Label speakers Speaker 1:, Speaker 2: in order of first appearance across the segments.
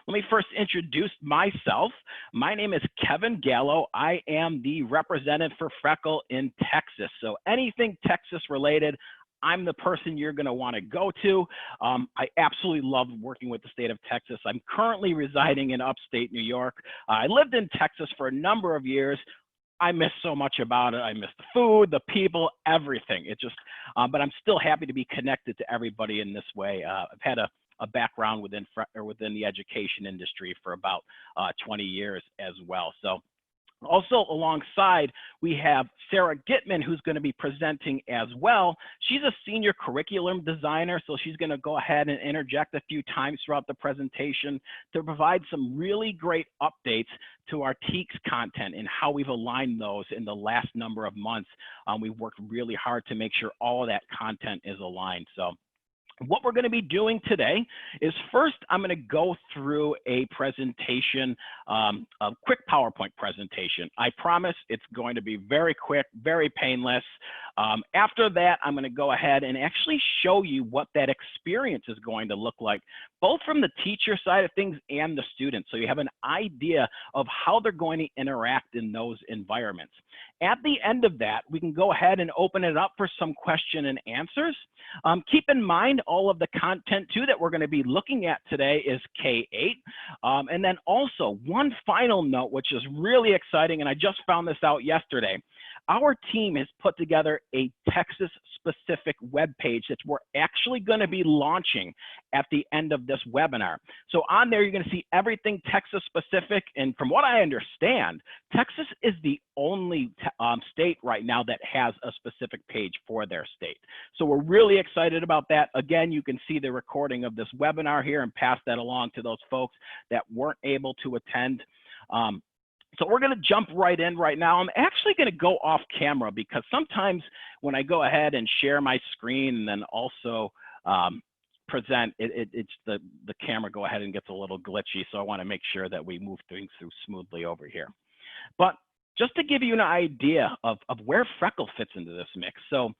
Speaker 1: Let me first introduce myself. My name is Kevin Gallo. I am the representative for Freckle in Texas. So anything Texas related, I'm the person you're going to want to go to. I absolutely love working with the state of Texas. I'm currently residing in upstate New York. I lived in Texas for a number of years. I miss so much about it. I miss the food, the people, everything. It just, but I'm still happy to be connected to everybody in this way. I've had a background within the education industry for about 20 years as well. So also alongside, we have Sarah Gitman, who's going to be presenting as well. She's a senior curriculum designer, so she's going to go ahead and interject a few times throughout the presentation to provide some really great updates to our TEKS content and how we've aligned those in the last number of months. We've worked really hard to make sure all of that content is aligned. So what we're going to be doing today is first, I'm going to go through a presentation, a quick PowerPoint presentation. I promise it's going to be very quick, very painless. After that, I'm going to go ahead and actually show you what that experience is going to look like, both from the teacher side of things and the students. So you have an idea of how they're going to interact in those environments. At the end of that, we can go ahead and open it up for some question and answers. Keep in mind, all of the content too that we're going to be looking at today is K-8. And then also one final note, which is really exciting, and I just found this out yesterday. Our team has put together a Texas-specific web page that we're actually going to be launching at the end of this webinar. So on there, you're going to see everything Texas-specific. And from what I understand, Texas is the only state right now that has a specific page for their state. So we're really excited about that. Again, you can see the recording of this webinar here and pass that along to those folks that weren't able to attend. So we're going to jump right in right now. I'm actually going to go off camera because sometimes when I go ahead and share my screen and then also present, it's the camera go ahead and gets a little glitchy. So I want to make sure that we move things through smoothly over here. But just to give you an idea of where Freckle fits into this mix. So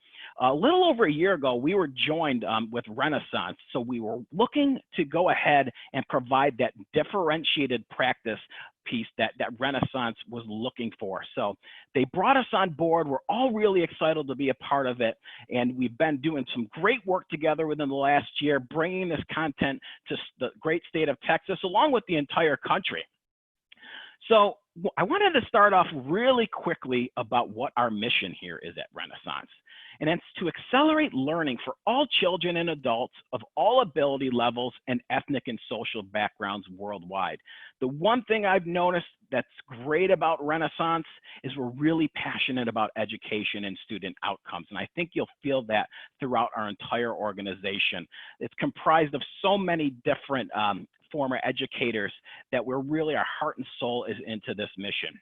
Speaker 1: a little over a year ago, we were joined with Renaissance. So we were looking to go ahead and provide that differentiated practice piece that Renaissance was looking for. So they brought us on board. We're all really excited to be a part of it. And we've been doing some great work together within the last year, bringing this content to the great state of Texas, along with the entire country. So I wanted to start off really quickly about what our mission here is at Renaissance. And it's to accelerate learning for all children and adults of all ability levels and ethnic and social backgrounds worldwide. The one thing I've noticed that's great about Renaissance is we're really passionate about education and student outcomes. And I think you'll feel that throughout our entire organization. It's comprised of so many different former educators that we're really, our heart and soul is into this mission.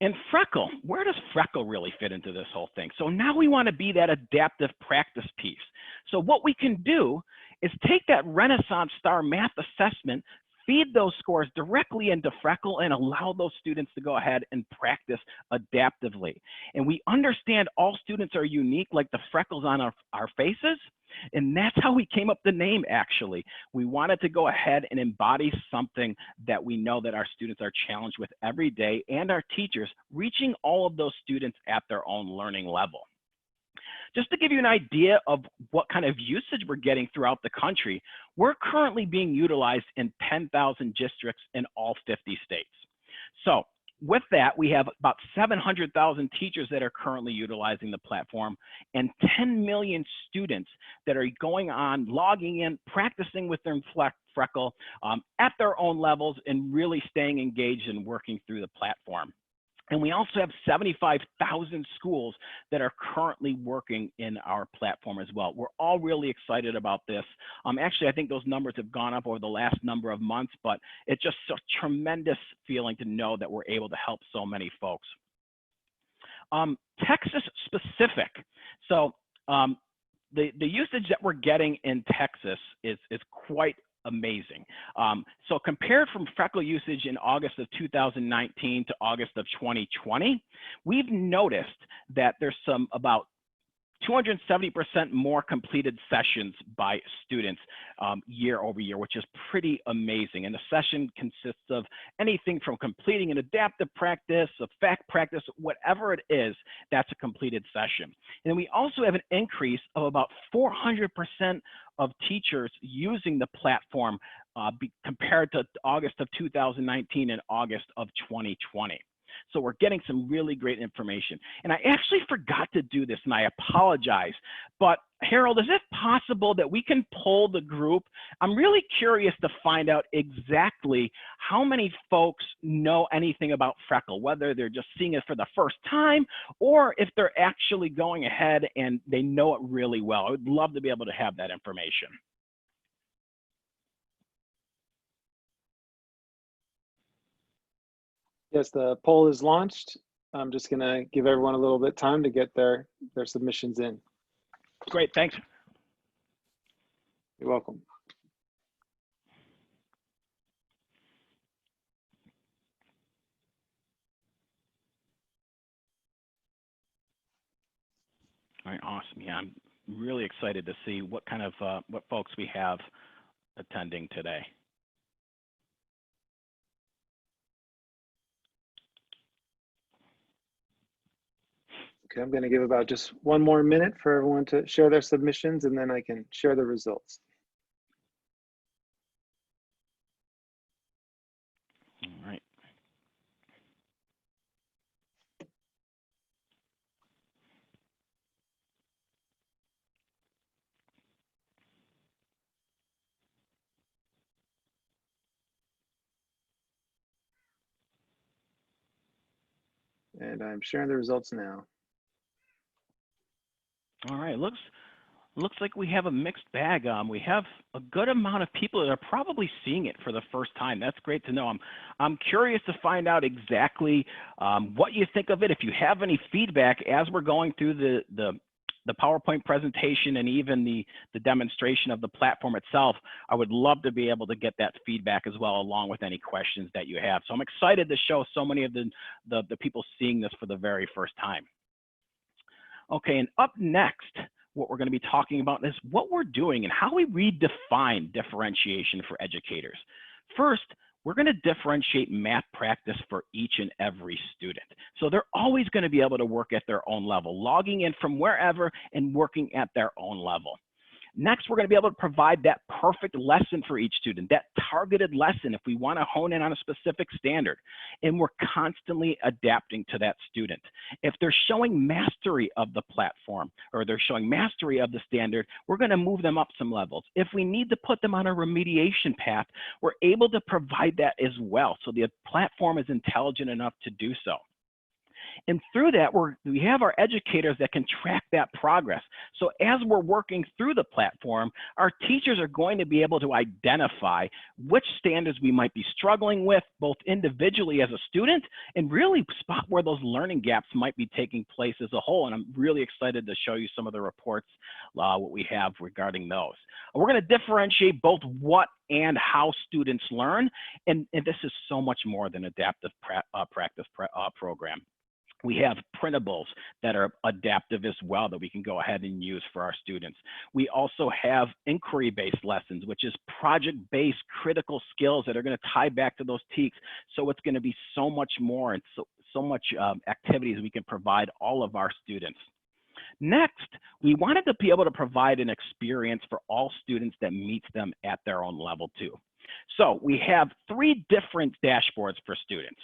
Speaker 1: And Freckle, where does Freckle really fit into this whole thing? So now we want to be that adaptive practice piece. So what we can do is take that Renaissance Star Math assessment, feed those scores directly into Freckle and allow those students to go ahead and practice adaptively. And we understand all students are unique, like the freckles on our faces. And that's how we came up with the name, actually. We wanted to go ahead and embody something that we know that our students are challenged with every day, and our teachers reaching all of those students at their own learning level. Just to give you an idea of what kind of usage we're getting throughout the country, we're currently being utilized in 10,000 districts in all 50 states. So with that, we have about 700,000 teachers that are currently utilizing the platform and 10 million students that are going on, logging in, practicing with their Freckle at their own levels and really staying engaged and working through the platform. And we also have 75,000 schools that are currently working in our platform as well. We're all really excited about this. Actually, I think those numbers have gone up over the last number of months, but it's just a tremendous feeling to know that we're able to help so many folks. Texas specific. So the usage that we're getting in Texas is quite amazing. So compared from Freckle usage in August of 2019 to August of 2020, we've noticed that there's about 270% more completed sessions by students year over year, which is pretty amazing. And the session consists of anything from completing an adaptive practice, a fact practice, whatever it is, that's a completed session. And we also have an increase of about 400% of teachers using the platform compared to August of 2019 and August of 2020. So we're getting some really great information. And I actually forgot to do this, and I apologize. But Harold, is it possible that we can poll the group? I'm really curious to find out exactly how many folks know anything about Freckle, whether they're just seeing it for the first time or if they're actually going ahead and they know it really well. I would love to be able to have that information.
Speaker 2: Yes, the poll is launched. I'm just going to give everyone a little bit of time to get their submissions in.
Speaker 1: Great, thanks.
Speaker 2: You're welcome.
Speaker 1: All right, awesome. Yeah, I'm really excited to see what kind of what folks we have attending today.
Speaker 2: Okay, I'm going to give about just one more minute for everyone to share their submissions, and then I can share the results.
Speaker 1: All right.
Speaker 2: And I'm sharing the results now.
Speaker 1: All right, looks like we have a mixed bag. We have a good amount of people that are probably seeing it for the first time. That's great to know. I'm curious to find out exactly what you think of it. If you have any feedback as we're going through the PowerPoint presentation and even the demonstration of the platform itself, I would love to be able to get that feedback as well, along with any questions that you have. So I'm excited to show so many of the people seeing this for the very first time. Okay, and up next, what we're going to be talking about is what we're doing and how we redefine differentiation for educators. First, we're going to differentiate math practice for each and every student. So they're always going to be able to work at their own level, logging in from wherever and working at their own level. Next, we're going to be able to provide that perfect lesson for each student, that targeted lesson if we want to hone in on a specific standard. And we're constantly adapting to that student. If they're showing mastery of the platform or they're showing mastery of the standard, we're going to move them up some levels. If we need to put them on a remediation path, we're able to provide that as well. So the platform is intelligent enough to do so. And through that, we have our educators that can track that progress. So as we're working through the platform, our teachers are going to be able to identify which standards we might be struggling with, both individually as a student, and really spot where those learning gaps might be taking place as a whole. And I'm really excited to show you some of the reports, what we have regarding those. We're going to differentiate both what and how students learn. And this is so much more than adaptive practice program. We have printables that are adaptive as well that we can go ahead and use for our students. We also have inquiry-based lessons, which is project-based critical skills that are going to tie back to those TEKS. So it's going to be so much more and so much activities we can provide all of our students. Next, we wanted to be able to provide an experience for all students that meets them at their own level too. So we have 3 different dashboards for students.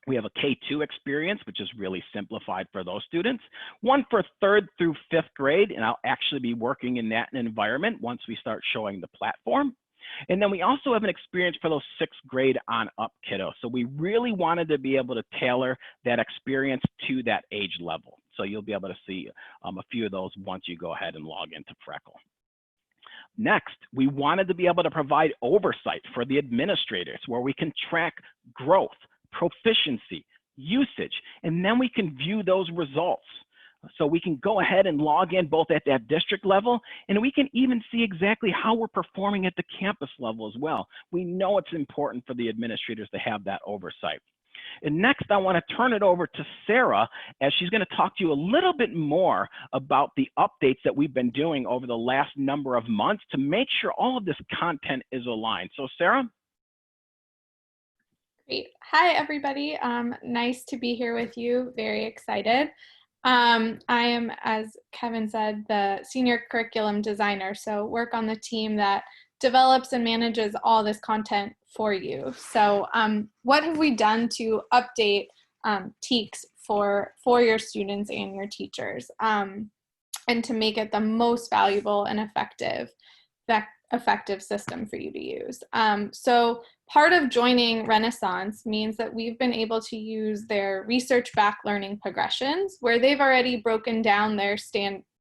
Speaker 1: We have a K2 experience, which is really simplified for those students. One for 3rd through 5th grade, and I'll actually be working in that environment once we start showing the platform. And then we also have an experience for those 6th grade on up kiddos. So we really wanted to be able to tailor that experience to that age level. So you'll be able to see a few of those once you go ahead and log into Freckle. Next, we wanted to be able to provide oversight for the administrators where we can track growth, proficiency, usage, and then we can view those results. So we can go ahead and log in both at that district level, and we can even see exactly how we're performing at the campus level as well. We know it's important for the administrators to have that oversight. And next, I want to turn it over to Sarah, as she's going to talk to you a little bit more about the updates that we've been doing over the last number of months to make sure all of this content is aligned. So Sarah?
Speaker 3: Great. Hi, everybody. Nice to be here with you. Very excited. I am, as Kevin said, the senior curriculum designer, so work on the team that develops and manages all this content for you. So what have we done to update TEKS for your students and your teachers, and to make it the most valuable and effective system for you to use? So part of joining Renaissance means that we've been able to use their research-backed learning progressions, where they've already broken down the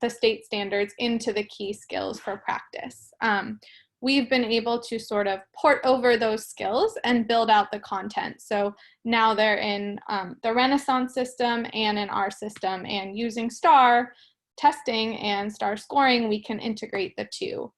Speaker 3: state standards into the key skills for practice. We've been able to sort of port over those skills and build out the content. So now they're in the Renaissance system and in our system, and using STAR testing and STAR scoring, we can integrate the two.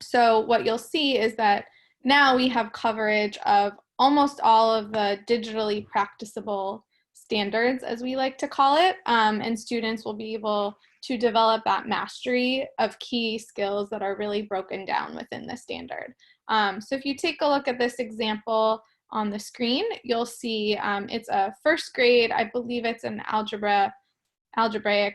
Speaker 3: So what you'll see is that now we have coverage of almost all of the digitally practicable standards, as we like to call it, and students will be able to develop that mastery of key skills that are really broken down within the standard. So if you take a look at this example on the screen, you'll see it's a first grade, I believe it's an algebraic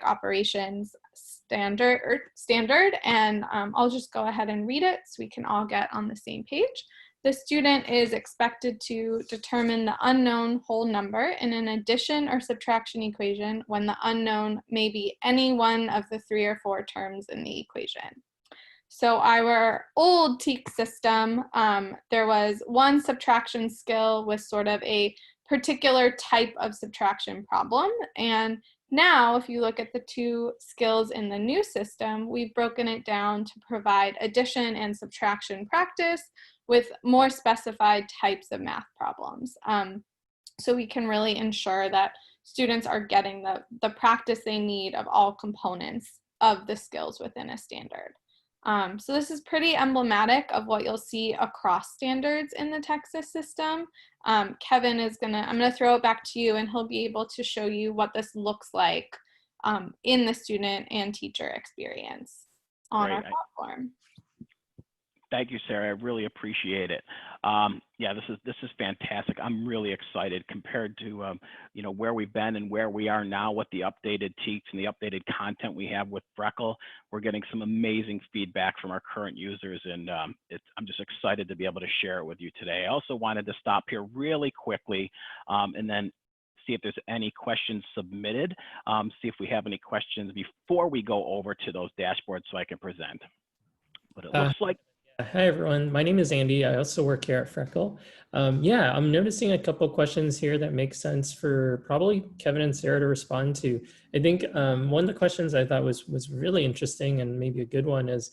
Speaker 3: operations standard, and I'll just go ahead and read it so we can all get on the same page. The student is expected to determine the unknown whole number in an addition or subtraction equation when the unknown may be any one of the 3 or 4 terms in the equation. So our old TEKS system, there was one subtraction skill with sort of a particular type of subtraction problem, and now, if you look at the 2 skills in the new system, we've broken it down to provide addition and subtraction practice with more specified types of math problems. So we can really ensure that students are getting the practice they need of all components of the skills within a standard. So this is pretty emblematic of what you'll see across standards in the Texas system. Kevin I'm gonna throw it back to you, and he'll be able to show you what this looks like in the student and teacher experience on our platform.
Speaker 1: Thank you, Sarah. I really appreciate it. Yeah, this is fantastic. I'm really excited compared to where we've been and where we are now with the updated TEKS and the updated content we have with Freckle. We're getting some amazing feedback from our current users, and I'm just excited to be able to share it with you today. I also wanted to stop here really quickly and then see if there's any questions submitted. See if we have any questions before we go over to those dashboards so I can present. But it looks like.
Speaker 4: Hi, everyone. My name is Andy. I also work here at Freckle. Yeah, I'm noticing a couple questions here that make sense for probably Kevin and Sarah to respond to. I think one of the questions I thought was really interesting and maybe a good one is,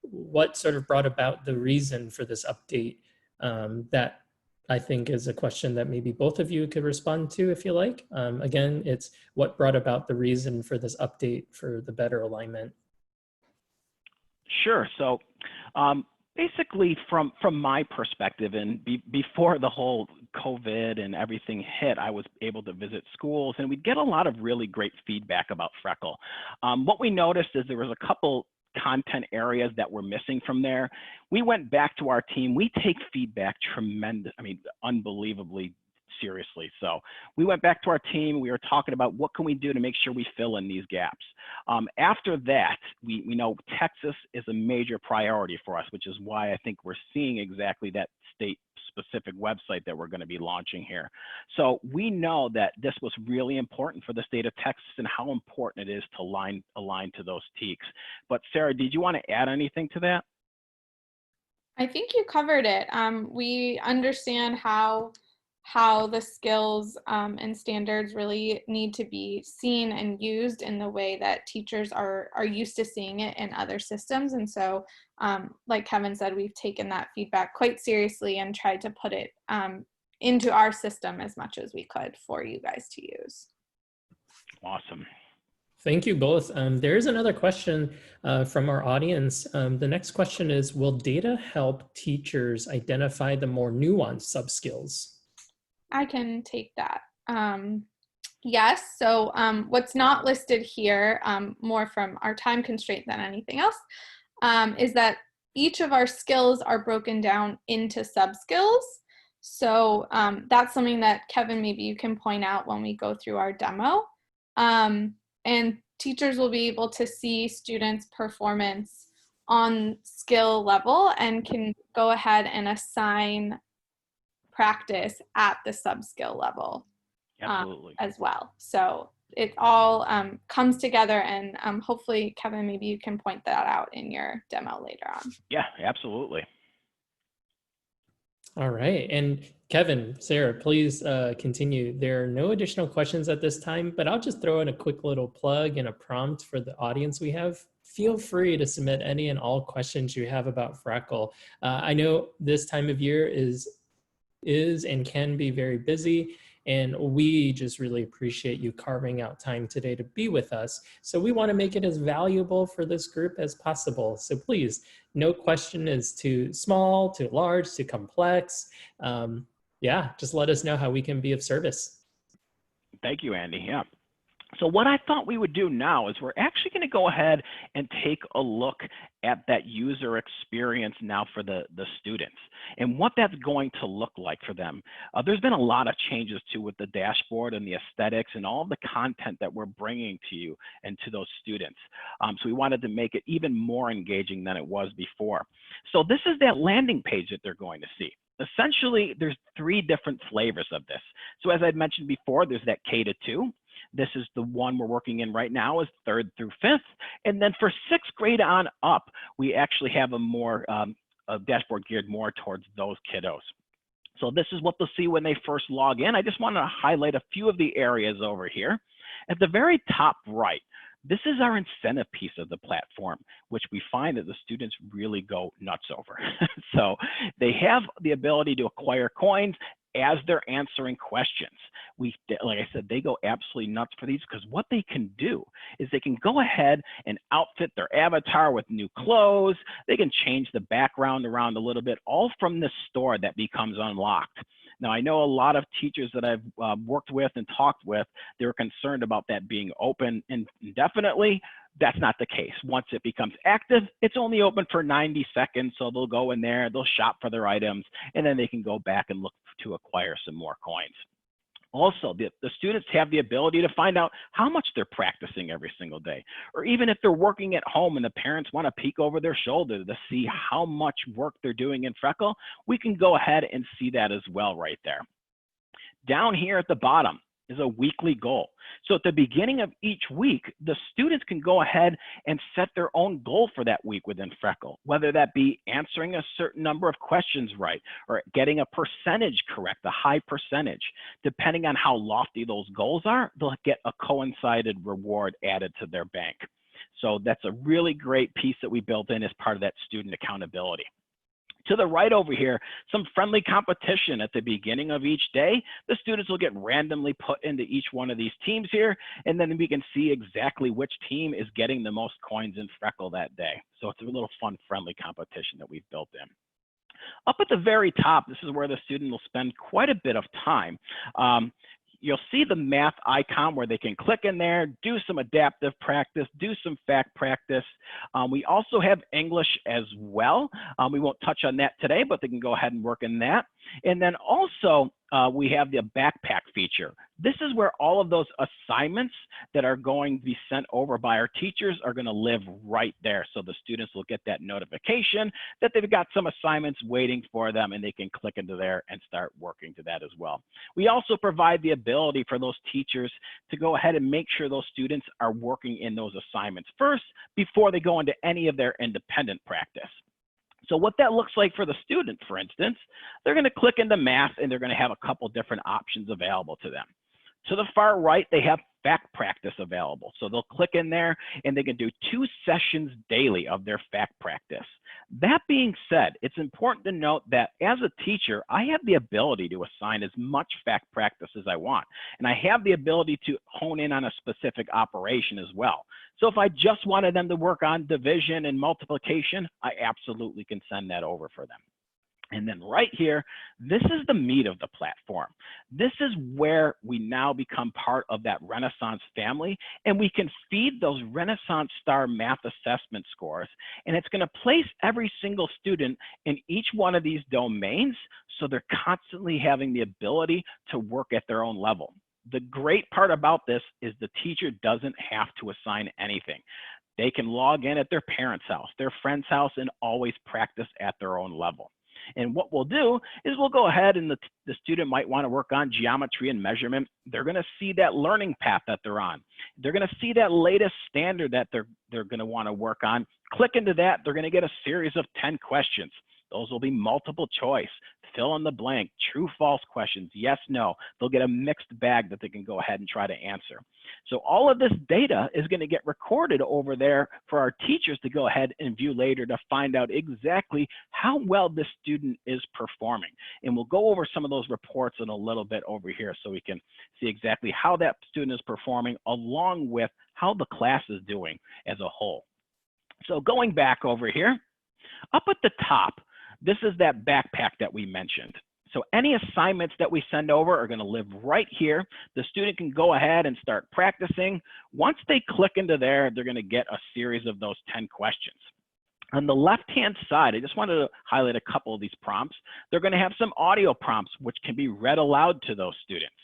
Speaker 4: what sort of brought about the reason for this update? That I think is a question that maybe both of you could respond to if you like. Again, it's what brought about the reason for this update for the better alignment.
Speaker 1: Sure. So basically from my perspective, and before the whole COVID and everything hit, I was able to visit schools, and we'd get a lot of really great feedback about Freckle. What we noticed is there was a couple content areas that were missing from there. We went back to our team. We take feedback unbelievably seriously. So we went back to our team. We were talking about what can we do to make sure we fill in these gaps. After that, we know Texas is a major priority for us, which is why I think we're seeing exactly that state-specific website that we're going to be launching here. So we know that this was really important for the state of Texas and how important it is to align to those TEKS. But Sarah, did you want to add anything to that?
Speaker 3: I think you covered it. We understand how the skills and standards really need to be seen and used in the way that teachers are used to seeing it in other systems. And so, like Kevin said, we've taken that feedback quite seriously and tried to put it into our system as much as we could for you guys to use.
Speaker 1: Awesome.
Speaker 4: Thank you both. There's another question from our audience. The next question is, will data help teachers identify the more nuanced sub-skills?
Speaker 3: I can take that. Yes, so what's not listed here, more from our time constraint than anything else, is that each of our skills are broken down into sub-skills. So that's something that, Kevin, maybe you can point out when we go through our demo. And teachers will be able to see students' performance on skill level and can go ahead and assign practice at the sub-skill level
Speaker 1: Absolutely.
Speaker 3: as well. So it all comes together, and hopefully, Kevin, maybe you can point that out in your demo later on.
Speaker 1: Yeah, absolutely.
Speaker 4: All right. And Kevin, Sarah, please continue. There are no additional questions at this time, but I'll just throw in a quick little plug and a prompt for the audience we have. Feel free to submit any and all questions you have about Freckle. I know this time of year is and can be very busy, and we just really appreciate you carving out time today to be with us. So we want to make it as valuable for this group as possible. So please, no question is too small, too large, too complex. Yeah, just let us know how we can be of service.
Speaker 1: Thank you, Andy. Yeah. So what I thought we would do now is we're actually going to go ahead and take a look at that user experience now for the students and what that's going to look like for them. There's been a lot of changes too with the dashboard and the aesthetics and all of the content that we're bringing to you and to those students. So we wanted to make it even more engaging than it was before. So this is that landing page that they're going to see. Essentially, there's 3 different flavors of this. So as I'd mentioned before, there's that K-2. This is the one we're working in right now, is 3rd through 5th. And then for 6th grade on up, we actually have a more a dashboard geared more towards those kiddos. So this is what they'll see when they first log in. I just want to highlight a few of the areas over here. At the very top right, this is our incentive piece of the platform, which we find that the students really go nuts over. So they have the ability to acquire coins as they're answering questions. Like I said, they go absolutely nuts for these, because what they can do is they can go ahead and outfit their avatar with new clothes. They can change the background around a little bit, all from this store that becomes unlocked. Now, I know a lot of teachers that I've worked with and talked with, they were concerned about that being open indefinitely. That's not the case. Once it becomes active, it's only open for 90 seconds. So they'll go in there, they'll shop for their items, and then they can go back and look to acquire some more coins. Also, the students have the ability to find out how much they're practicing every single day, or even if they're working at home and the parents want to peek over their shoulder to see how much work they're doing in Freckle, we can go ahead and see that as well right there. Down here at the bottom is a weekly goal. So at the beginning of each week, the students can go ahead and set their own goal for that week within Freckle, whether that be answering a certain number of questions right, or getting a percentage correct, a high percentage. Depending on how lofty those goals are, they'll get a coincided reward added to their bank. So that's a really great piece that we built in as part of that student accountability. To the right over here, some friendly competition at the beginning of each day. The students will get randomly put into each one of these teams here, and then we can see exactly which team is getting the most coins in Freckle that day. So it's a little fun, friendly competition that we've built in. Up at the very top, this is where the student will spend quite a bit of time. You'll see the math icon where they can click in there, do some adaptive practice, do some fact practice. We also have English as well. We won't touch on that today, but they can go ahead and work in that. And then also we have the backpack feature. This is where all of those assignments that are going to be sent over by our teachers are going to live right there. So the students will get that notification that they've got some assignments waiting for them, and they can click into there and start working to that as well. We also provide the ability for those teachers to go ahead and make sure those students are working in those assignments first before they go into any of their independent practice. So what that looks like for the student, for instance, they're going to click into math, and they're going to have a couple different options available to them. To the far right, they have fact practice available. So they'll click in there, and they can do 2 sessions daily of their fact practice. That being said, it's important to note that as a teacher, I have the ability to assign as much fact practice as I want. And I have the ability to hone in on a specific operation as well. So if I just wanted them to work on division and multiplication, I absolutely can send that over for them. And then right here, this is the meat of the platform. This is where we now become part of that Renaissance family, and we can feed those Renaissance Star math assessment scores. And it's going to place every single student in each one of these domains, so they're constantly having the ability to work at their own level. The great part about this is the teacher doesn't have to assign anything. They can log in at their parents' house, their friend's house, and always practice at their own level. And what we'll do is we'll go ahead, and the student might want to work on geometry and measurement. They're going to see that learning path that they're on. They're going to see that latest standard that they're going to want to work on. Click into that. They're going to get a series of 10 questions. Those will be multiple choice, fill in the blank, true, false questions, yes, no. They'll get a mixed bag that they can go ahead and try to answer. So all of this data is going to get recorded over there for our teachers to go ahead and view later to find out exactly how well this student is performing. And we'll go over some of those reports in a little bit over here so we can see exactly how that student is performing along with how the class is doing as a whole. So going back over here, up at the top, this is that backpack that we mentioned. So any assignments that we send over are going to live right here. The student can go ahead and start practicing. Once they click into there, they're going to get a series of those 10 questions. On the left-hand side, I just wanted to highlight a couple of these prompts. They're going to have some audio prompts which can be read aloud to those students.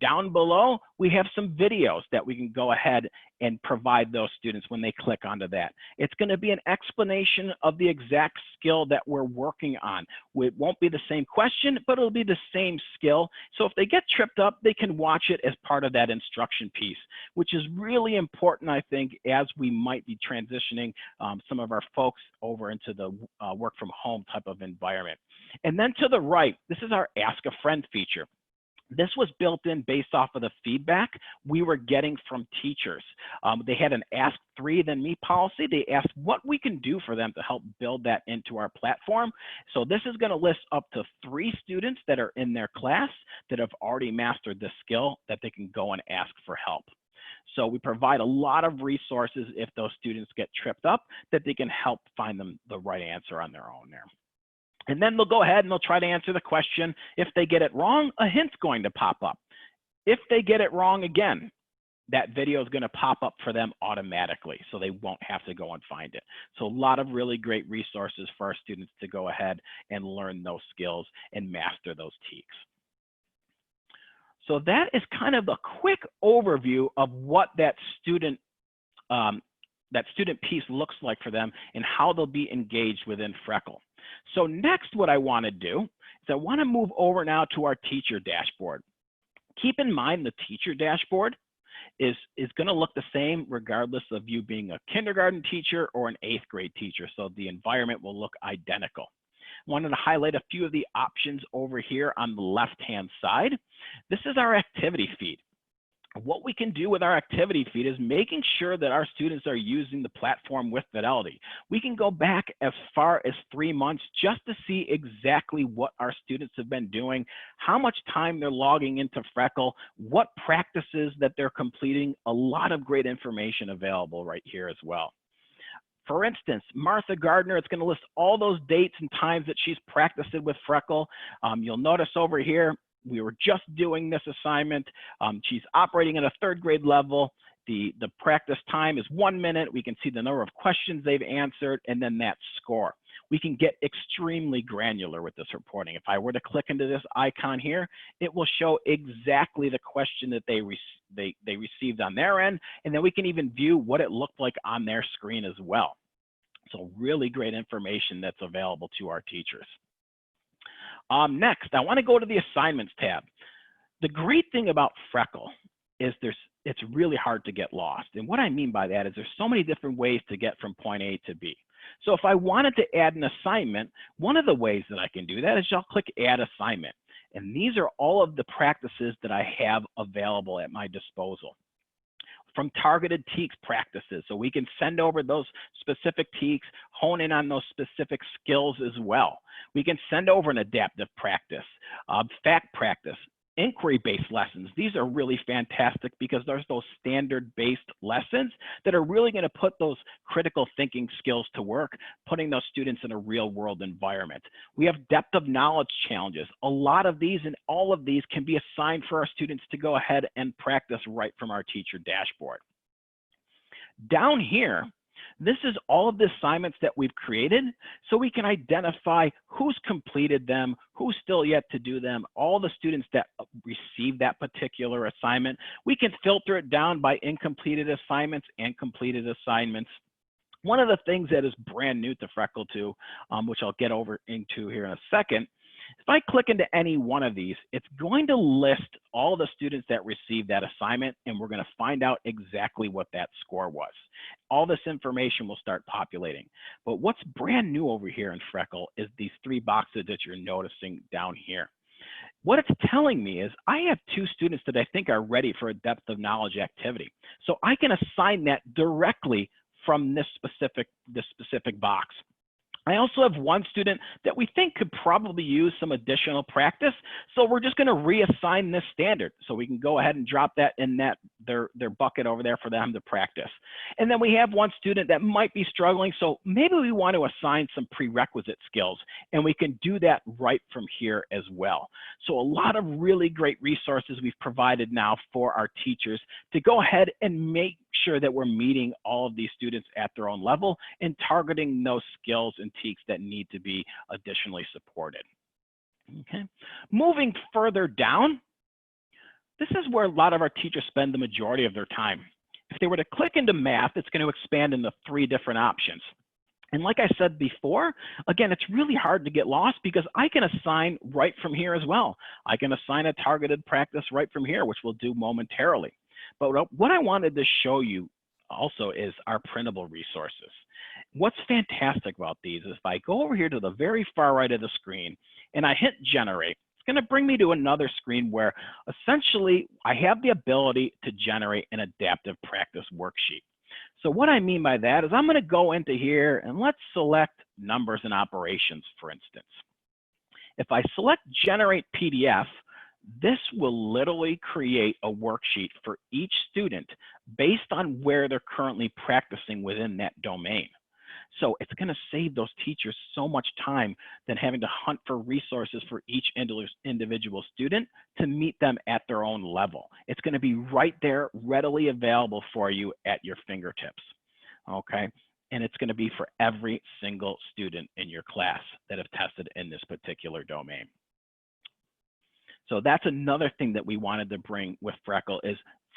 Speaker 1: Down below, we have some videos that we can go ahead and provide those students when they click onto that. It's going to be an explanation of the exact skill that we're working on. It won't be the same question, but it'll be the same skill. So if they get tripped up, they can watch it as part of that instruction piece, which is really important, I think, as we might be transitioning some of our folks over into the work from home type of environment. And then to the right, this is our Ask a Friend feature. This was built in based off of the feedback we were getting from teachers. They had an ask 3 than me policy. They asked what we can do for them to help build that into our platform. So this is going to list up to 3 students that are in their class that have already mastered the skill that they can go and ask for help. So we provide a lot of resources if those students get tripped up that they can help find them the right answer on their own there. And then they'll go ahead and they'll try to answer the question. If they get it wrong, a hint's going to pop up. If they get it wrong again, that video is going to pop up for them automatically, so they won't have to go and find it. So a lot of really great resources for our students to go ahead and learn those skills and master those TEKS. So that is kind of a quick overview of what that student piece looks like for them and how they'll be engaged within Freckle. So next, what I want to do is I want to move over now to our teacher dashboard. Keep in mind the teacher dashboard is going to look the same regardless of you being a kindergarten teacher or an 8th grade teacher. So the environment will look identical. I wanted to highlight a few of the options over here on the left-hand side. This is our activity feed. What we can do with our activity feed is making sure that our students are using the platform with fidelity. We can go back as far as 3 months just to see exactly what our students have been doing, how much time they're logging into Freckle, what practices that they're completing. A lot of great information available right here as well. For instance, Martha Gardner, it's going to list all those dates and times that she's practiced with Freckle. You'll notice over here, we were just doing this assignment. She's operating at a 3rd grade level. The practice time is 1 minute. We can see the number of questions they've answered and then that score. We can get extremely granular with this reporting. If I were to click into this icon here, it will show exactly the question that they received on their end, and then we can even view what it looked like on their screen as well. So really great information that's available to our teachers. Next, I want to go to the assignments tab. The great thing about Freckle is it's really hard to get lost. And what I mean by that is there's so many different ways to get from point A to B. So if I wanted to add an assignment, one of the ways that I can do that is I'll click Add Assignment. And these are all of the practices that I have available at my disposal. From targeted TEKS practices, so we can send over those specific TEKS, hone in on those specific skills as well. We can send over an adaptive practice, fact practice, inquiry-based lessons. These are really fantastic because there's those standard-based lessons that are really going to put those critical thinking skills to work, putting those students in a real-world environment. We have depth of knowledge challenges. A lot of these and all of these can be assigned for our students to go ahead and practice right from our teacher dashboard. Down here, this is all of the assignments that we've created, so we can identify who's completed them, who's still yet to do them, all the students that received that particular assignment. We can filter it down by incompleted assignments and completed assignments. One of the things that is brand new to Freckle 2, which I'll get over into here in a second, if I click into any one of these, it's going to list all the students that received that assignment, and we're going to find out exactly what that score was. All this information will start populating. But what's brand new over here in Freckle is these 3 boxes that you're noticing down here. What it's telling me is I have 2 students that I think are ready for a depth of knowledge activity. So I can assign that directly from this specific box. I also have one student that we think could probably use some additional practice. So we're just going to reassign this standard. So we can go ahead and drop that in their bucket over there for them to practice. And then we have one student that might be struggling. So maybe we want to assign some prerequisite skills, and we can do that right from here as well. So a lot of really great resources we've provided now for our teachers to go ahead and make sure that we're meeting all of these students at their own level and targeting those skills and TEKS that need to be additionally supported. Okay, moving further down, this is where a lot of our teachers spend the majority of their time. If they were to click into math, it's going to expand into 3 different options. And like I said before, again, it's really hard to get lost because I can assign right from here as well. I can assign a targeted practice right from here, which we'll do momentarily. But what I wanted to show you also is our printable resources. What's fantastic about these is if I go over here to the very far right of the screen and I hit generate, it's going to bring me to another screen where essentially I have the ability to generate an adaptive practice worksheet. So what I mean by that is I'm going to go into here and let's select numbers and operations, for instance. If I select generate PDF, this will literally create a worksheet for each student based on where they're currently practicing within that domain. So it's going to save those teachers so much time than having to hunt for resources for each individual student to meet them at their own level. It's going to be right there, readily available for you at your fingertips. Okay. And it's going to be for every single student in your class that have tested in this particular domain. So that's another thing that we wanted to bring with Freckle is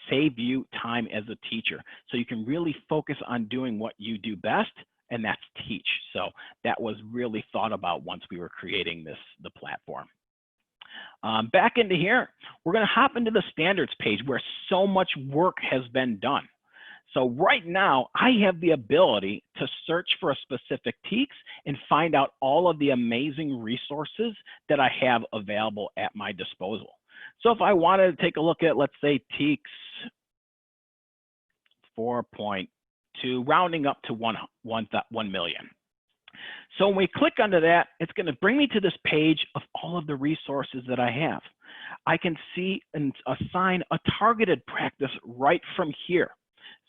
Speaker 1: save you time as a teacher. So you can really focus on doing what you do best, and that's teach. So that was really thought about once we were creating the platform. Back into here, we're going to hop into the standards page where so much work has been done. So right now, I have the ability to search for a specific TEKS and find out all of the amazing resources that I have available at my disposal. So if I wanted to take a look at, let's say, TEKS 4.2, rounding up to 1 million. So when we click onto that, it's going to bring me to this page of all of the resources that I have. I can see and assign a targeted practice right from here.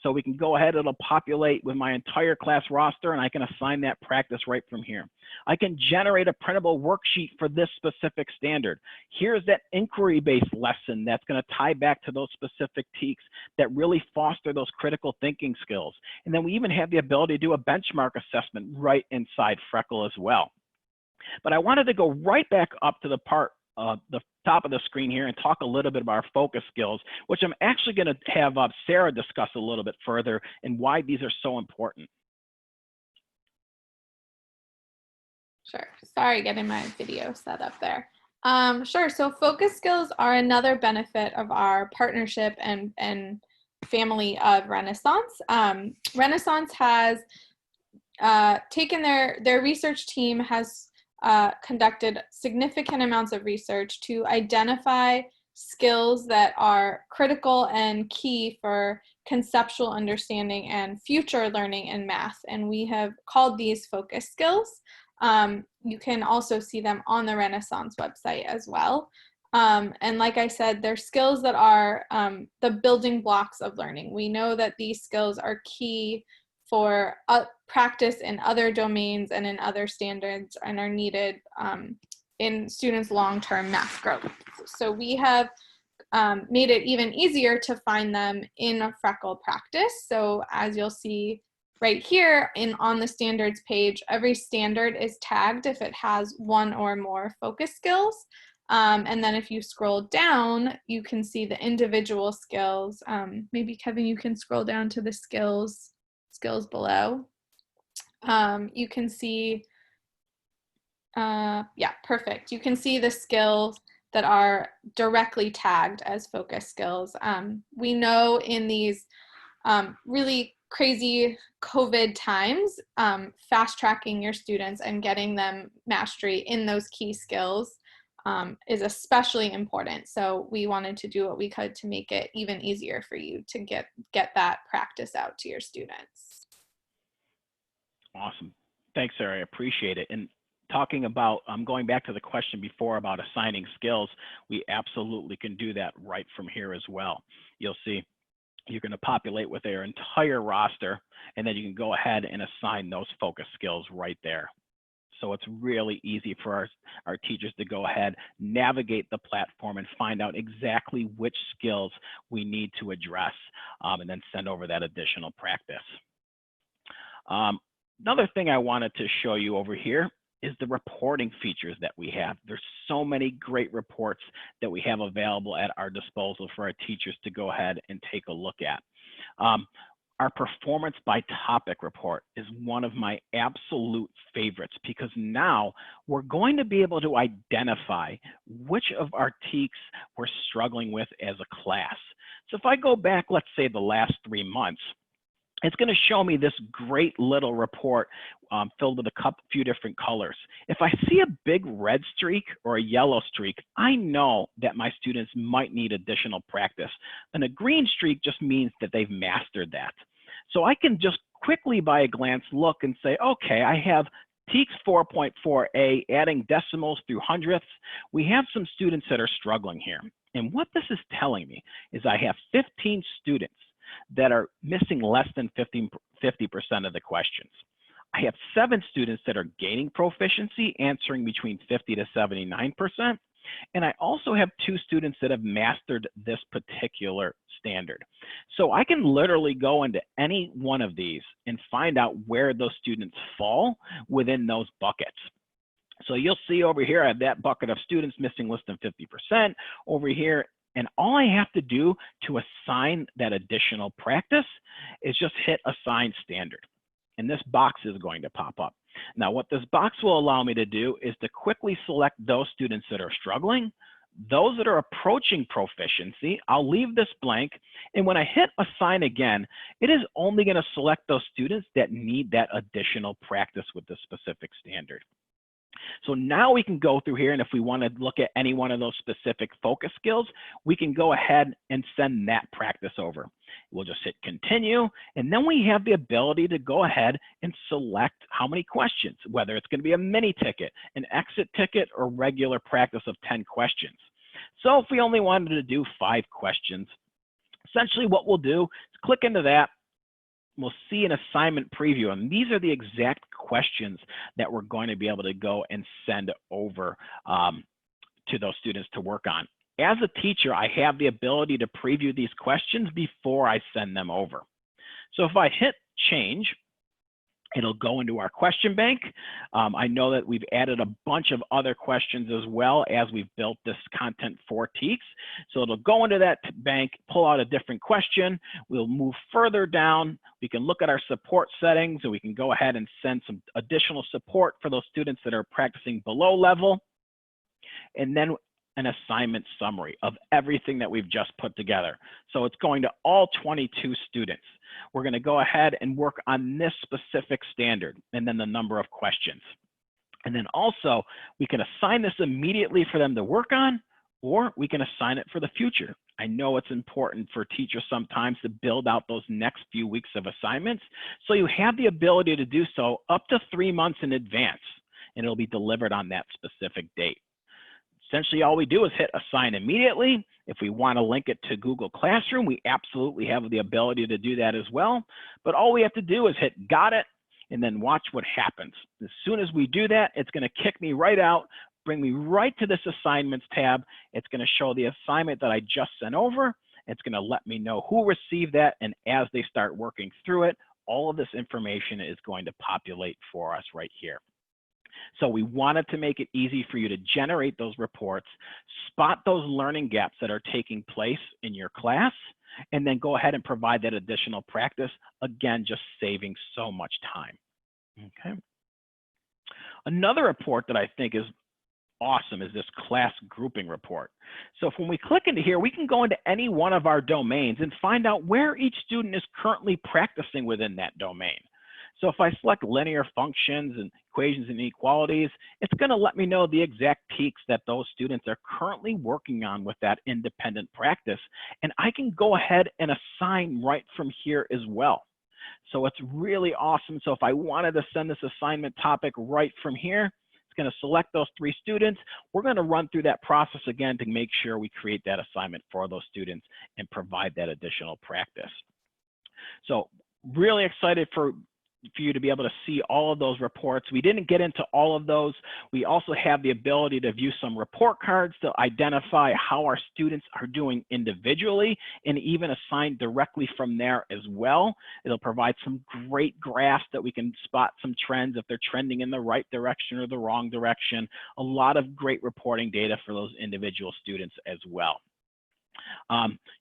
Speaker 1: So we can go ahead, it'll populate with my entire class roster, and I can assign that practice right from here. I can generate a printable worksheet for this specific standard. Here's that inquiry-based lesson that's going to tie back to those specific TEKS that really foster those critical thinking skills. And then we even have the ability to do a benchmark assessment right inside Freckle as well. But I wanted to go right back up to the part the top of the screen here and talk a little bit about our focus skills, which I'm actually going to have Sarah discuss a little bit further and why these are so important.
Speaker 3: Sure. Sorry, getting my video set up there. Sure. So focus skills are another benefit of our partnership and family of Renaissance. Renaissance has taken their research team has conducted significant amounts of research to identify skills that are critical and key for conceptual understanding and future learning in math. And we have called these focus skills. You can also see them on the Renaissance website as well. And like I said, they're skills that are the building blocks of learning. We know that these skills are key for practice in other domains and in other standards and are needed in students' long-term math growth. So we have made it even easier to find them in a Freckle practice. So as you'll see right here on the standards page, every standard is tagged if it has one or more focus skills. And then if you scroll down, you can see the individual skills. Maybe Kevin, you can scroll down to the skills below. You can see, yeah, perfect. You can see the skills that are directly tagged as focus skills. We know in these really crazy COVID times, fast tracking your students and getting them mastery in those key skills is especially important. So we wanted to do what we could to make it even easier for you to get that practice out to your students.
Speaker 1: Awesome. Thanks, Sarah. I appreciate it. And talking about, going back to the question before about assigning skills, we absolutely can do that right from here as well. You'll see you're going to populate with their entire roster, and then you can go ahead and assign those focus skills right there. So it's really easy for our teachers to go ahead, navigate the platform, and find out exactly which skills we need to address, and then send over that additional practice. Another thing I wanted to show you over here is the reporting features that we have. There's so many great reports that we have available at our disposal for our teachers to go ahead and take a look at. Our performance by topic report is one of my absolute favorites, because now we're going to be able to identify which of our TEKS we're struggling with as a class. So if I go back, let's say the last 3 months, it's going to show me this great little report filled with a few different colors. If I see a big red streak or a yellow streak, I know that my students might need additional practice. And a green streak just means that they've mastered that. So I can just quickly by a glance look and say, okay, I have TEKS 4.4a, adding decimals through hundredths. We have some students that are struggling here. And what this is telling me is I have 15 students that are missing less than 50% of the questions. I have 7 students that are gaining proficiency, answering between 50 to 79%. And I also have 2 students that have mastered this particular standard. So I can literally go into any one of these and find out where those students fall within those buckets. So you'll see over here, I have that bucket of students missing less than 50% over here. And all I have to do to assign that additional practice is just hit assign standard. And this box is going to pop up. Now, what this box will allow me to do is to quickly select those students that are struggling, those that are approaching proficiency. I'll leave this blank. And when I hit assign again, it is only going to select those students that need that additional practice with the specific standard. So now we can go through here, and if we want to look at any one of those specific focus skills, we can go ahead and send that practice over. We'll just hit continue, and then we have the ability to go ahead and select how many questions, whether it's going to be a mini ticket, an exit ticket, or regular practice of 10 questions. So if we only wanted to do 5 questions, essentially what we'll do is click into that. We'll see an assignment preview, and these are the exact questions that we're going to be able to go and send over to those students to work on. As a teacher, I have the ability to preview these questions before I send them over. So if I hit change, it'll go into our question bank. I know that we've added a bunch of other questions as well as we've built this content for TEKS. So it'll go into that bank, pull out a different question. We'll move further down. We can look at our support settings, and we can go ahead and send some additional support for those students that are practicing below level. And then an assignment summary of everything that we've just put together. So it's going to all 22 students. We're going to go ahead and work on this specific standard and then the number of questions. And then also we can assign this immediately for them to work on, or we can assign it for the future. I know it's important for teachers sometimes to build out those next few weeks of assignments. So you have the ability to do so up to 3 months in advance, and it'll be delivered on that specific date. Essentially, all we do is hit assign immediately. If we want to link it to Google Classroom, we absolutely have the ability to do that as well. But all we have to do is hit got it and then watch what happens. As soon as we do that, it's going to kick me right out, bring me right to this assignments tab. It's going to show the assignment that I just sent over. It's going to let me know who received that. And as they start working through it, all of this information is going to populate for us right here. So we wanted to make it easy for you to generate those reports, spot those learning gaps that are taking place in your class, and then go ahead and provide that additional practice. Again, just saving so much time. Okay. Another report that I think is awesome is this class grouping report. So if when we click into here, we can go into any one of our domains and find out where each student is currently practicing within that domain. So if I select linear functions and equations and inequalities, it's going to let me know the exact peaks that those students are currently working on with that independent practice. And I can go ahead and assign right from here as well. So it's really awesome. So if I wanted to send this assignment topic right from here, it's going to select those 3 students. We're going to run through that process again to make sure we create that assignment for those students and provide that additional practice. So really excited for you to be able to see all of those reports. We didn't get into all of those. We also have the ability to view some report cards to identify how our students are doing individually and even assign directly from there as well. It'll provide some great graphs that we can spot some trends if they're trending in the right direction or the wrong direction. A lot of great reporting data for those individual students as well.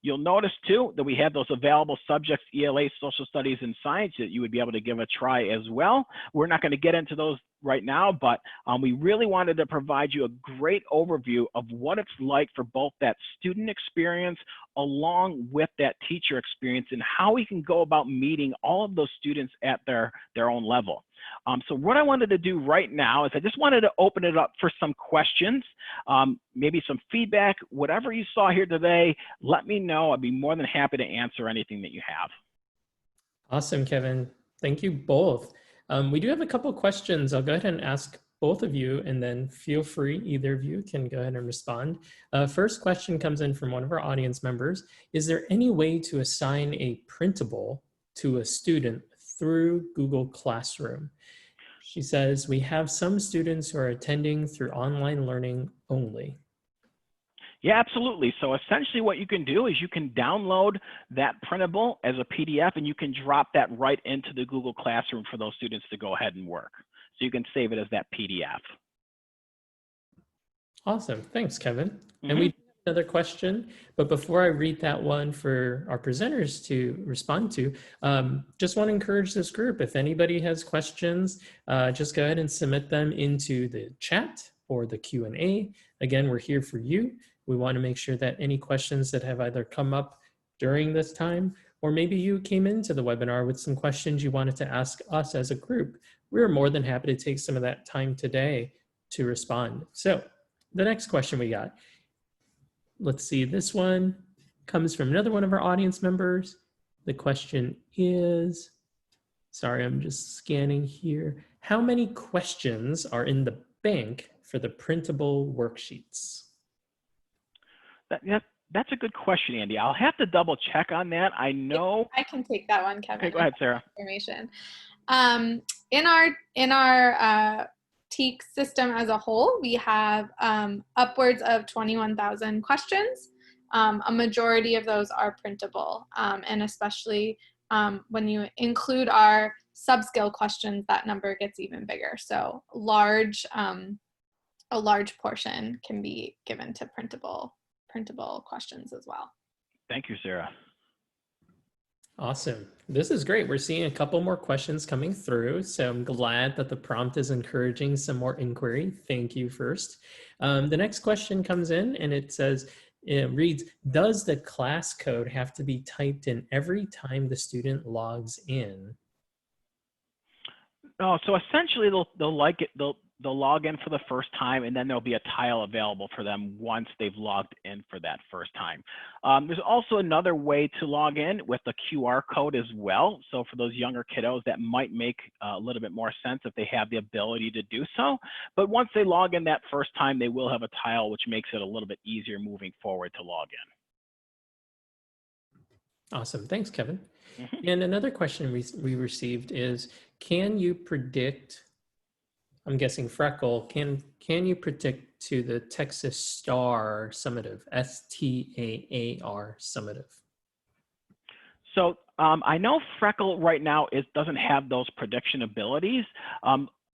Speaker 1: You'll notice too that we have those available subjects, ELA, social studies, and science that you would be able to give a try as well. We're not going to get into those right now, but we really wanted to provide you a great overview of what it's like for both that student experience along with that teacher experience and how we can go about meeting all of those students at their own level. So what I wanted to do right now is I just wanted to open it up for some questions, maybe some feedback, whatever you saw here today, let me know. I'd be more than happy to answer anything that you have.
Speaker 4: Awesome, Kevin. Thank you both. We do have a couple questions. I'll go ahead and ask both of you, and then feel free, either of you can go ahead and respond. First question comes in from one of our audience members. Is there any way to assign a printable to a student through Google Classroom? She says, we have some students who are attending through online learning only.
Speaker 1: Yeah, absolutely. So essentially what you can do is you can download that printable as a PDF and you can drop that right into the Google Classroom for those students to go ahead and work. So you can save it as that PDF.
Speaker 4: Awesome. Thanks, Kevin. And we have another question, but before I read that one for our presenters to respond to, just want to encourage this group. If anybody has questions, just go ahead and submit them into the chat or the Q&A. Again, we're here for you. We want to make sure that any questions that have either come up during this time, or maybe you came into the webinar with some questions you wanted to ask us as a group, we're more than happy to take some of that time today to respond. So the next question we got, let's see, this one comes from another one of our audience members. The question is, sorry, I'm just scanning here. How many questions are in the bank for the printable worksheets?
Speaker 1: That's a good question, Andy. I'll have to double check on that. I know.
Speaker 3: I can take that one, Kevin.
Speaker 1: Okay, go ahead, Sarah.
Speaker 3: Information. In our TEKS system as a whole, we have upwards of 21,000 questions. A majority of those are printable, and especially when you include our sub-skill questions, that number gets even bigger. So a large portion can be given to printable questions as well.
Speaker 1: Thank you, Sarah.
Speaker 4: Awesome. This is great. We're seeing a couple more questions coming through, so I'm glad that the prompt is encouraging some more inquiry. Thank you first. The next question comes in and it says, it reads, does the class code have to be typed in every time the student logs in?
Speaker 1: Oh, so essentially they'll they'll log in for the first time, and then there'll be a tile available for them once they've logged in for that first time. There's also another way to log in with the QR code as well. So for those younger kiddos, that might make a little bit more sense if they have the ability to do so. But once they log in that first time, they will have a tile, which makes it a little bit easier moving forward to log in.
Speaker 4: Awesome. Thanks, Kevin.
Speaker 1: Mm-hmm.
Speaker 4: And another question we received is, can you predict, I'm guessing Freckle, can you predict to the Texas STAR summative, STAAR summative?
Speaker 1: So I know Freckle right now doesn't have those prediction abilities.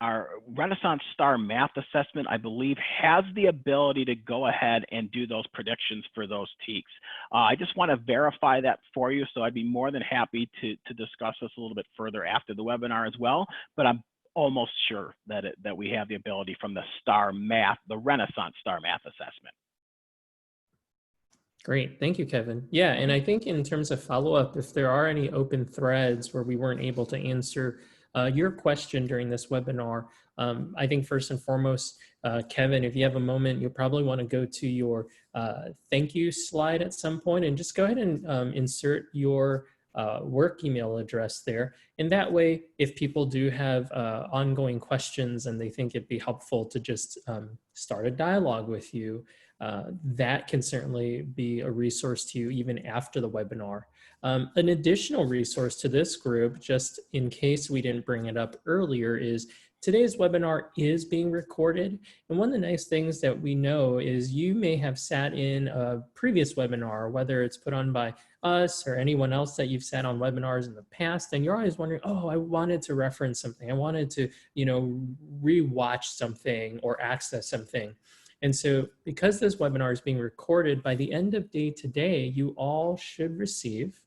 Speaker 1: Our Renaissance Star Math Assessment, I believe, has the ability to go ahead and do those predictions for those TEKS. I just want to verify that for you, so I'd be more than happy to discuss this a little bit further after the webinar as well, but I'm almost sure that we have the ability from the Star Math, the Renaissance Star Math Assessment.
Speaker 4: Great, thank you, Kevin. Yeah, and I think in terms of follow-up, if there are any open threads where we weren't able to answer your question during this webinar, I think first and foremost, Kevin, if you have a moment, you'll probably want to go to your thank you slide at some point and just go ahead and insert your work email address there. And that way, if people do have ongoing questions and they think it'd be helpful to just start a dialogue with you, that can certainly be a resource to you even after the webinar. An additional resource to this group, just in case we didn't bring it up earlier, is today's webinar is being recorded. And one of the nice things that we know is you may have sat in a previous webinar, whether it's put on by us or anyone else that you've sat on webinars in the past, and you're always wondering, oh, I wanted to reference something. I wanted to, rewatch something or access something. And so because this webinar is being recorded, by the end of day today, you all should receive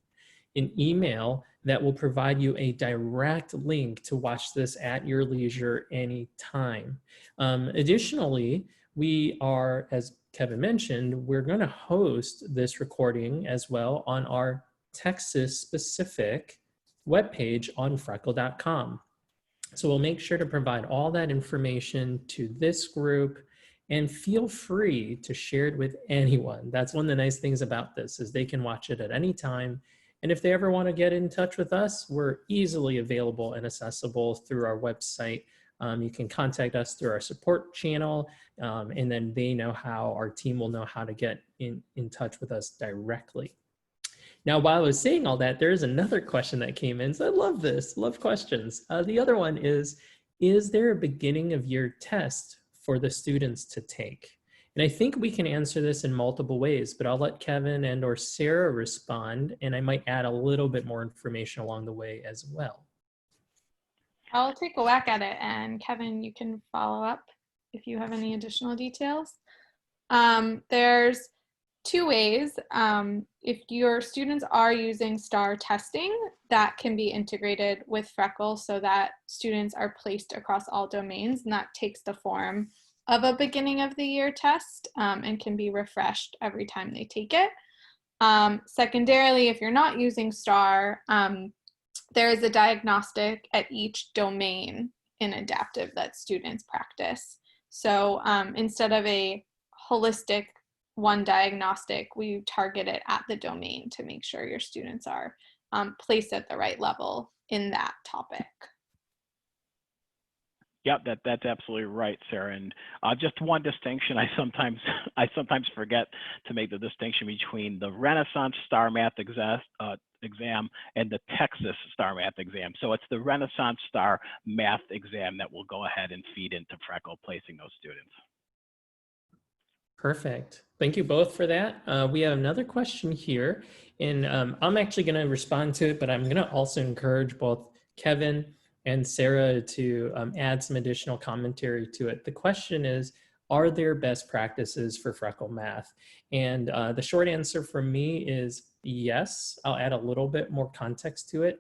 Speaker 4: an email that will provide you a direct link to watch this at your leisure anytime. Additionally, we are, as Kevin mentioned, we're going to host this recording as well on our Texas-specific webpage on freckle.com. So we'll make sure to provide all that information to this group, and feel free to share it with anyone. That's one of the nice things about this, is they can watch it at any time. And if they ever want to get in touch with us, we're easily available and accessible through our website. You can contact us through our support channel, and then they know how, our team will know how to get in touch with us directly. Now, while I was saying all that, there is another question that came in. So I love this, love questions. The other one is there a beginning of year test for the students to take? And I think we can answer this in multiple ways, but I'll let Kevin and or Sarah respond, and I might add a little bit more information along the way as well.
Speaker 3: I'll take a whack at it, and Kevin, you can follow up if you have any additional details. There's two ways. If your students are using STAR testing, that can be integrated with Freckle so that students are placed across all domains, and that takes the form of a beginning of the year test and can be refreshed every time they take it. Secondarily, if you're not using STAR, there is a diagnostic at each domain in adaptive that students practice. So instead of a holistic one diagnostic, we target it at the domain to make sure your students are placed at the right level in that topic.
Speaker 1: Yep, that's absolutely right, Sarah. And just one distinction, I sometimes forget to make the distinction between the Renaissance Star Math exam and the Texas Star Math exam. So it's the Renaissance Star Math exam that will go ahead and feed into Freckle, placing those students.
Speaker 4: Perfect. Thank you both for that. We have another question here, and I'm actually going to respond to it, but I'm going to also encourage both Kevin and Sarah to add some additional commentary to it. The question is, are there best practices for Freckle Math? And the short answer for me is yes. I'll add a little bit more context to it.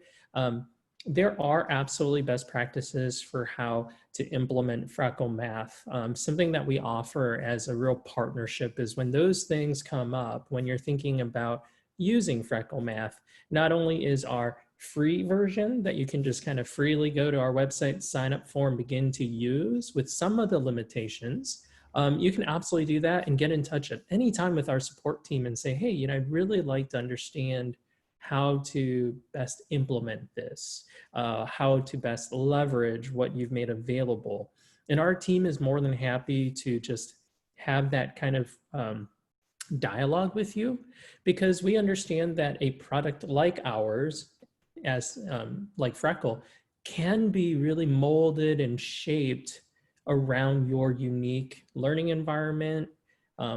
Speaker 4: There are absolutely best practices for how to implement Freckle Math. Something that we offer as a real partnership is when those things come up, when you're thinking about using Freckle Math, not only is our free version that you can just kind of freely go to our website, sign up for, and begin to use with some of the limitations, you can absolutely do that and get in touch at any time with our support team and say, hey, I'd really like to understand how to best implement this, how to best leverage what you've made available. And our team is more than happy to just have that kind of dialogue with you, because we understand that a product like ours, as like Freckle, can be really molded and shaped around your unique learning environment,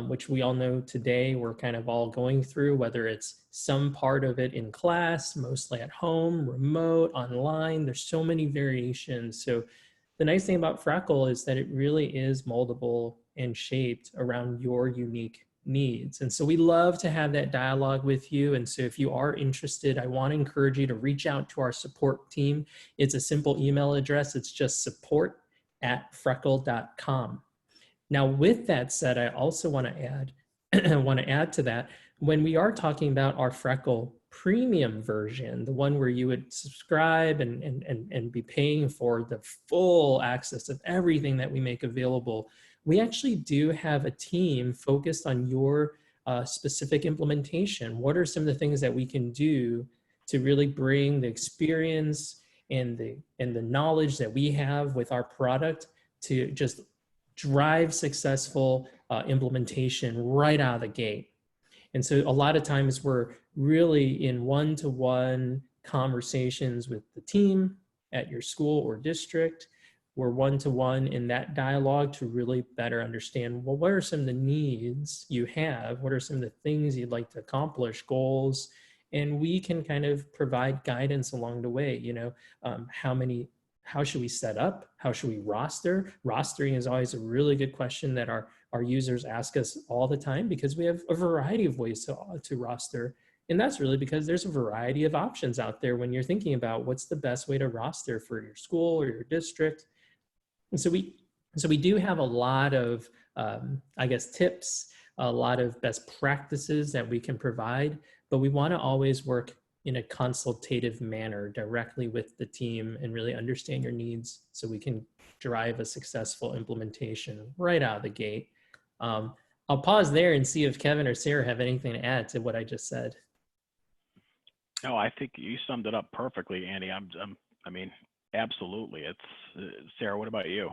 Speaker 4: which we all know today we're kind of all going through, whether it's some part of it in class, mostly at home, remote, online. There's so many variations. So the nice thing about Freckle is that it really is moldable and shaped around your unique needs. And so we love to have that dialogue with you. And so if you are interested, I want to encourage you to reach out to our support team. It's a simple email address. It's just support@freckle.com. Now, with that said, I also want to add to that, when we are talking about our Freckle premium version, the one where you would subscribe and be paying for the full access of everything that we make available, we actually do have a team focused on your specific implementation. What are some of the things that we can do to really bring the experience and the knowledge that we have with our product to just drive successful implementation right out of the gate? And so a lot of times we're really in one-to-one conversations with the team at your school or district. We're one-to-one in that dialogue to really better understand, well, what are some of the needs you have? What are some of the things you'd like to accomplish, goals? And we can kind of provide guidance along the way. How should we set up? How should we roster? Rostering is always a really good question that our users ask us all the time, because we have a variety of ways to roster. And that's really because there's a variety of options out there when you're thinking about what's the best way to roster for your school or your district. And so we do have a lot of, tips, a lot of best practices that we can provide, but we want to always work in a consultative manner directly with the team and really understand your needs so we can drive a successful implementation right out of the gate. I'll pause there and see if Kevin or Sarah have anything to add to what I just said.
Speaker 1: No, I think you summed it up perfectly, Andy. Absolutely. Sarah, what about you?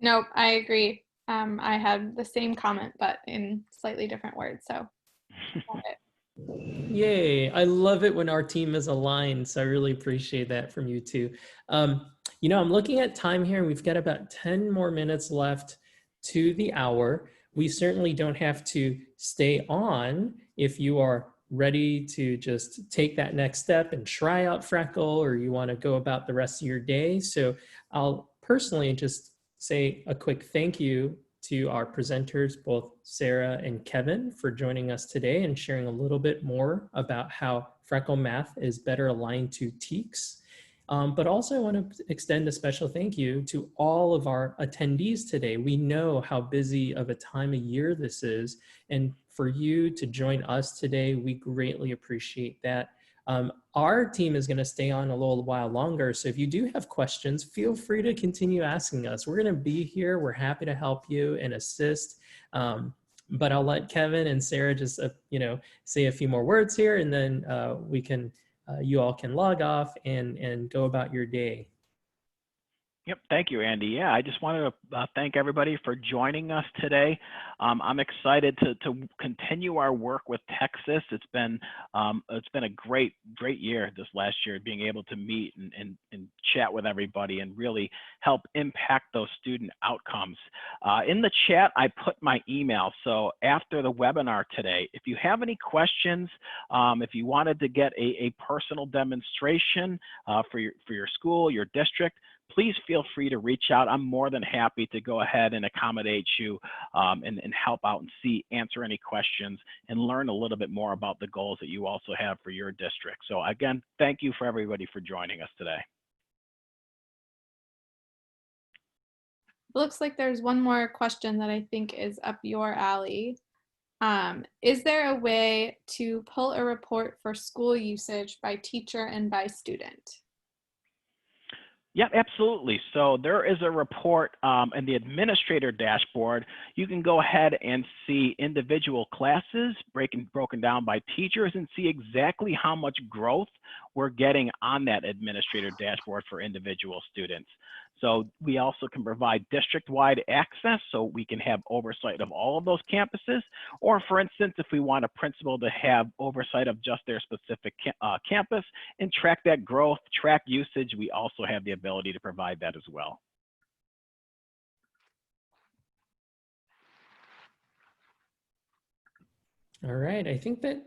Speaker 3: Nope, I agree. I had the same comment, but in slightly different words. So.
Speaker 4: Yay. I love it when our team is aligned. So I really appreciate that from you too. I'm looking at time here. We've got about 10 more minutes left to the hour. We certainly don't have to stay on if you are ready to just take that next step and try out Freckle, or you want to go about the rest of your day. So I'll personally just say a quick thank you to our presenters, both Sarah and Kevin, for joining us today and sharing a little bit more about how Freckle Math is better aligned to TEKS. But also I want to extend a special thank you to all of our attendees today. We know how busy of a time of year this is, and for you to join us today, we greatly appreciate that. Our team is going to stay on a little while longer, so if you do have questions, feel free to continue asking us. We're going to be here. We're happy to help you and assist. But I'll let Kevin and Sarah just say a few more words here, and then you all can log off and go about your day.
Speaker 1: Yep, thank you, Andy. Yeah, I just wanted to thank everybody for joining us today. I'm excited to continue our work with TEKS. It's been a great year this last year, being able to meet and chat with everybody and really help impact those student outcomes. In the chat, I put my email. So after the webinar today, if you have any questions, if you wanted to get a personal demonstration for your school, your district, please feel free to reach out. I'm more than happy to go ahead and accommodate you and help out and answer any questions and learn a little bit more about the goals that you also have for your district. So again, thank you for everybody for joining us today.
Speaker 3: Looks like there's one more question that I think is up your alley. Is there a way to pull a report for school usage by teacher and by student?
Speaker 1: Yeah, absolutely. So there is a report in the administrator dashboard. You can go ahead and see individual classes broken down by teachers and see exactly how much growth we're getting on that administrator dashboard for individual students. So we also can provide district-wide access so we can have oversight of all of those campuses. Or for instance, if we want a principal to have oversight of just their specific campus and track that growth, track usage, we also have the ability to provide that as well.
Speaker 4: All right, I think that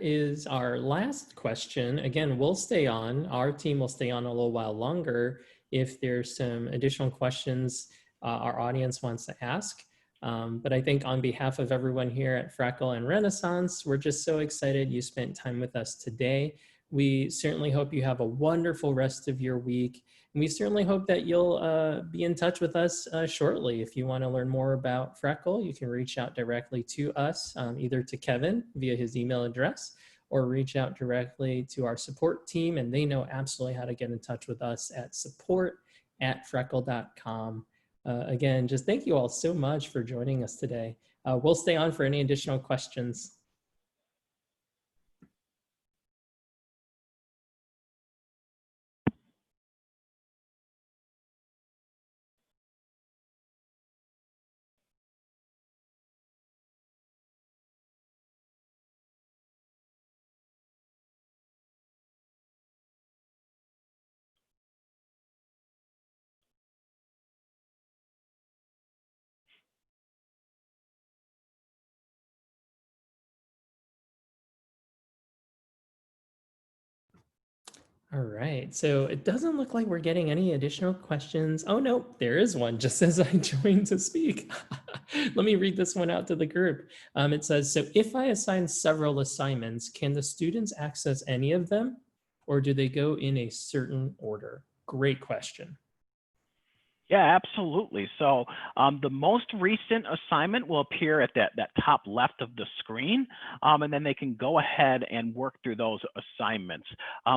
Speaker 4: is our last question. Again, we'll stay on. Our team will stay on a little while longer if there's some additional questions our audience wants to ask. But I think on behalf of everyone here at Freckle and Renaissance, we're just so excited you spent time with us today. We certainly hope you have a wonderful rest of your week. And we certainly hope that you'll be in touch with us shortly. If you want to learn more about Freckle, you can reach out directly to us, either to Kevin via his email address, or reach out directly to our support team, and they know absolutely how to get in touch with us at support@freckle.com. Again, just thank you all so much for joining us today. We'll stay on for any additional questions. All right, so it doesn't look like we're getting any additional questions. Oh no, there is one just as I joined to speak. Let me read this one out to the group. It says, so if I assign several assignments, can the students access any of them, or do they go in a certain order? Great question.
Speaker 1: Yeah, absolutely. So the most recent assignment will appear at that top left of the screen, and then they can go ahead and work through those assignments.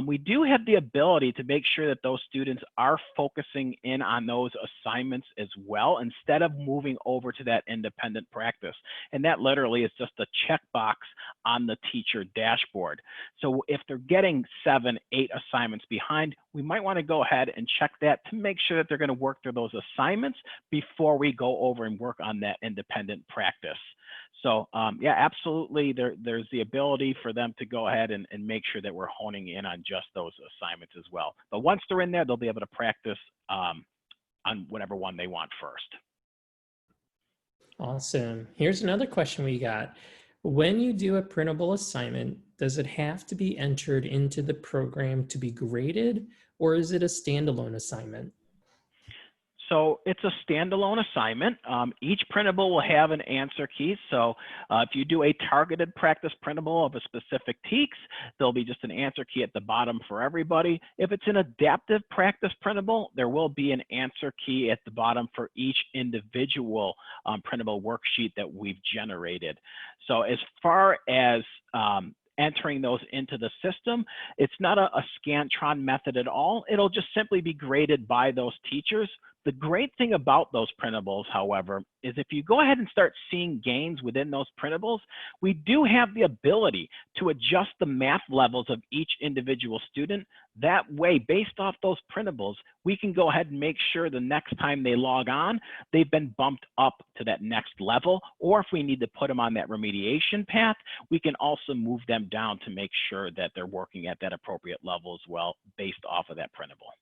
Speaker 1: We do have the ability to make sure that those students are focusing in on those assignments as well, instead of moving over to that independent practice. And that literally is just a checkbox on the teacher dashboard. So if they're getting 7, 8 assignments behind, we might want to go ahead and check that to make sure that they're going to work through those assignments before we go over and work on that independent practice. So yeah, absolutely, there's the ability for them to go ahead and make sure that we're honing in on just those assignments as well. But once they're in there, they'll be able to practice on whatever one they want first.
Speaker 4: Awesome. Here's another question we got. When you do a printable assignment, does it have to be entered into the program to be graded, or is it a standalone assignment?
Speaker 1: So it's a standalone assignment. Each printable will have an answer key. So if you do a targeted practice printable of a specific TEKS, there'll be just an answer key at the bottom for everybody. If it's an adaptive practice printable, there will be an answer key at the bottom for each individual printable worksheet that we've generated. So as far as entering those into the system, it's not a Scantron method at all. It'll just simply be graded by those teachers. The great thing about those printables, however, is if you go ahead and start seeing gains within those printables, we do have the ability to adjust the math levels of each individual student. That way, based off those printables, we can go ahead and make sure the next time they log on, they've been bumped up to that next level. Or if we need to put them on that remediation path, we can also move them down to make sure that they're working at that appropriate level as well, based off of that printable.